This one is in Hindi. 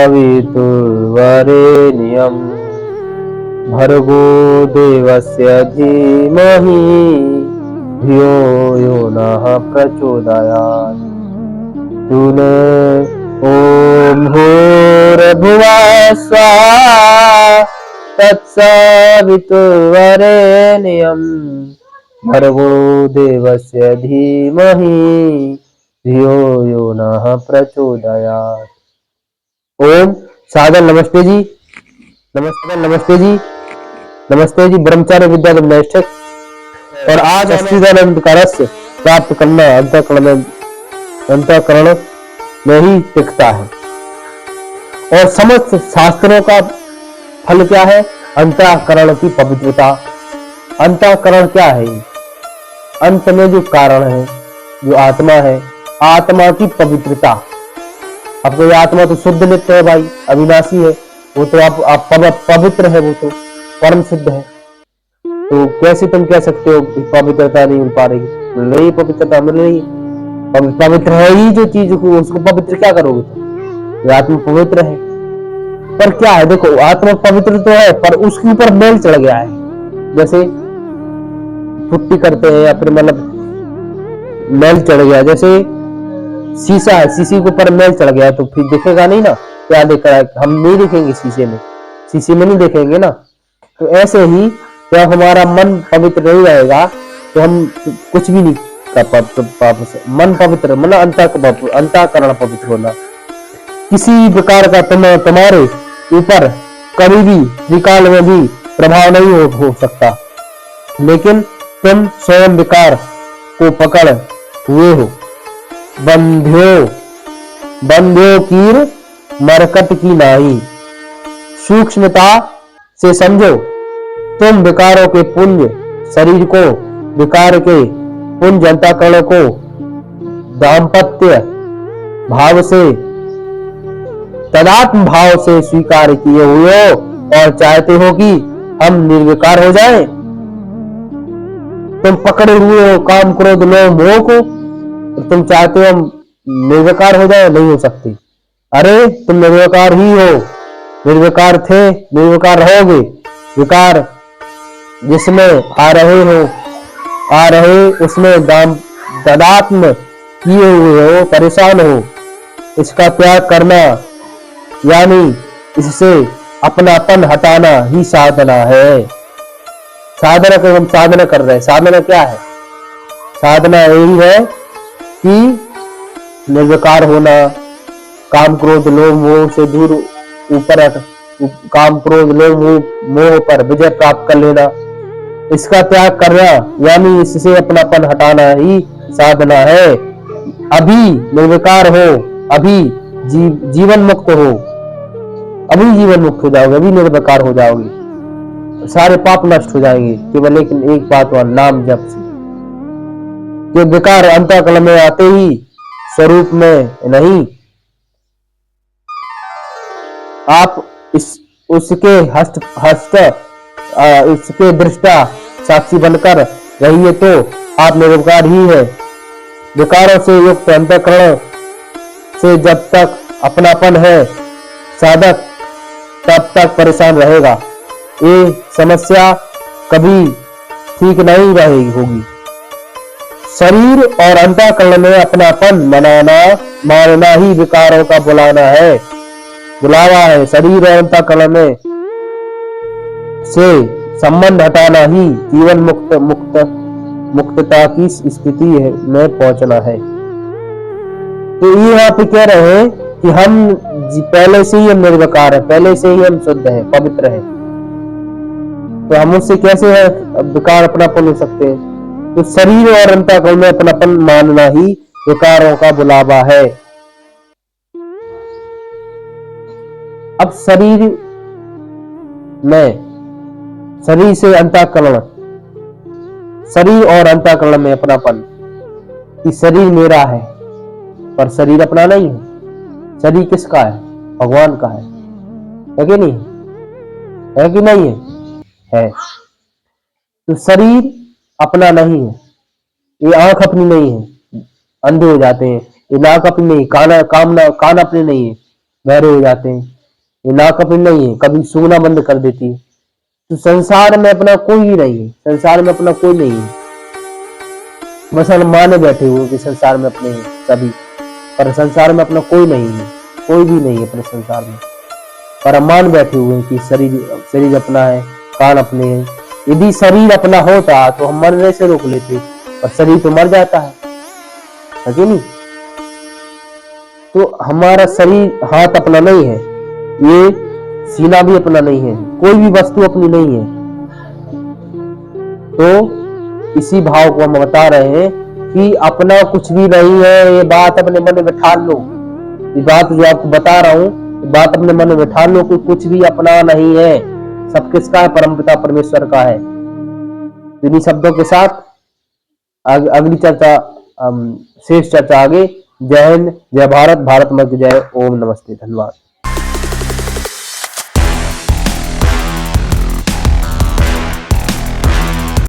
तत्सवितुर्वरेण्यं भर्गो देवस्य धीमहि धियो यो नः प्रचोदयात्। ॐ भूर्भुवः स्वः तत्सवितुर्वरेण्यं भर्गो देवस्य धीमहि धियो यो नः प्रचोदयात्। ओम सादर नमस्ते जी, नमस्ते जी, नमस्ते जी। ब्रह्मचार्य विद्या निष्ठक और आज सच्चिदानंद का रस प्राप्त करना अंतःकरण में ही टिकता है। और समस्त शास्त्रों का फल क्या है? अंतःकरण की पवित्रता। अंतःकरण क्या है? अंत में जो कारण है, जो आत्मा है, आत्मा की पवित्रता। आपको ये आत्मा तो शुद्ध नित्य है भाई, अविनाशी है, वो तो आप पवित्र है, वो तो परम सिद्ध है। तो कैसे तुम कह सकते हो पवित्रता नहीं मिल पा रही? नहीं, पवित्रता मिल रही। पवित्र है ही जो चीज को, उसको पवित्र क्या करोगे तुम? आत्मा पवित्र है, पर क्या है? देखो, आत्मा पवित्र तो है, पर उसके ऊपर मैल चढ़ गया है। जैसे पुट्टी करते हैं या फिर मतलब मैल चढ़ गया, जैसे शीशा है, शीशे के ऊपर मैल चढ़ गया तो फिर दिखेगा नहीं ना, क्या दिख रहा है? हम नहीं देखेंगे शीशे में नहीं देखेंगे ना। तो ऐसे ही जब हमारा मन पवित्र नहीं रहेगा तो हम कुछ भी नहीं कर पाते। मन पवित्र, मन अंतःकरण पवित्र होना। किसी प्रकार का तुम्हारे ऊपर कभी भी विकार में भी प्रभाव नहीं हो सकता, लेकिन तुम स्वयं विकार को पकड़ हुए हो। बंध्यो कीर मरकट की नाही। सूक्ष्मता से समझो, तुम विकारों के पुंज शरीर को, विकार के पुंज अंतःकरण को दाम्पत्य भाव से, तदात्म भाव से स्वीकार किए हुए हो और चाहते हो कि हम निर्विकार हो जाएं। तुम पकड़े हुए हो काम क्रोध लोभ मोह को, तुम चाहते हो हम निर्विकार हो जाए, नहीं हो सकती। अरे तुम निर्विकार ही हो, निर्विकार थे, निर्विकार रहोगे। विकार जिसमें आ रहे उसमें तदात्म किए हुए हो, परेशान हो। इसका त्याग करना यानी इससे अपनापन हटाना ही साधना है। साधना को हम साधना कर रहे हैं। साधना क्या है? साधना यही है कि निर्विकार होना, काम क्रोध लोभ मोह से दूर, ऊपर काम क्रोध लोभ मोह पर विजय प्राप्त कर लेना। इसका त्याग करना यानी इससे अपनापन हटाना ही साधना है। अभी निर्विकार हो, अभी जीवन मुक्त हो, अभी जीवन मुक्त हो जाओगे, अभी निर्विकार हो जाओगे, सारे पाप नष्ट हो जाएंगे केवल लेकिन एक बात हुआ, नाम जप से। कि विकार अंतःकरण में आते ही स्वरूप में नहीं, आप उसके उसके दृष्टा साक्षी बनकर रहिए तो आप निर्विकार ही है। विकारों से युक्त अंतःकरण से जब तक अपनापन है साधक, तब तक परेशान रहेगा। ये समस्या कभी ठीक नहीं रहेगी होगी। शरीर और अंतःकरण में अपनापन मानना ही विकारों का बुलावा है। शरीर और अंतःकरण में से संबंध हटाना ही जीवन मुक्तता की स्थिति में पहुंचना है। तो ये यहाँ पे कह रहे हैं कि हम पहले से ही हम निर्विकार है, पहले से ही हम शुद्ध है, पवित्र है। तो हम उससे कैसे है विकार अपनापन हो सकते हैं? तो शरीर और अंतःकरण में अपनापन मानना ही विकारों का बुलावा है। अब शरीर से अंतःकरण, शरीर और अंतःकरण में अपनापन कि शरीर मेरा है, पर शरीर अपना नहीं है। शरीर किसका है? भगवान का है कि नहीं? है कि नहीं है? तो शरीर अपना नहीं है, ये आंख अपनी नहीं है, अंधे हो जाते हैं। ये नाक अपनी नहीं, कान अपने नहीं है, बहरे हो जाते हैं। ये ना कभी नहीं है, कभी सूंघना बंद कर देती है। तो संसार में अपना कोई ही नहीं है, संसार में अपना कोई नहीं है। बस हम माने बैठे हुए कि संसार में अपने हैं सभी, पर संसार में अपना कोई नहीं है, कोई भी नहीं है अपने संसार में। पर हम मान बैठे हुए हैं कि शरीर अपना है, कान अपने हैं। यदि शरीर अपना होता तो हम मरने से रोक लेते, पर शरीर तो मर जाता है कि नहीं। तो हमारा शरीर, हाथ अपना नहीं है, ये सीना भी अपना नहीं है, कोई भी वस्तु अपनी नहीं है। तो इसी भाव को हम बता रहे हैं कि अपना कुछ भी नहीं है। ये बात अपने मन में बैठा लो, ये बात जो आपको बता रहा हूं, बात अपने मन में बैठा लो कि कुछ भी अपना नहीं है, सब किसका है? परमपिता परमेश्वर का है। इन्हीं शब्दों के साथ अगली चर्चा, शेष चर्चा आगे। जय हिंद, जय भारत, भारत माता की जय। ओम नमस्ते, धन्यवाद।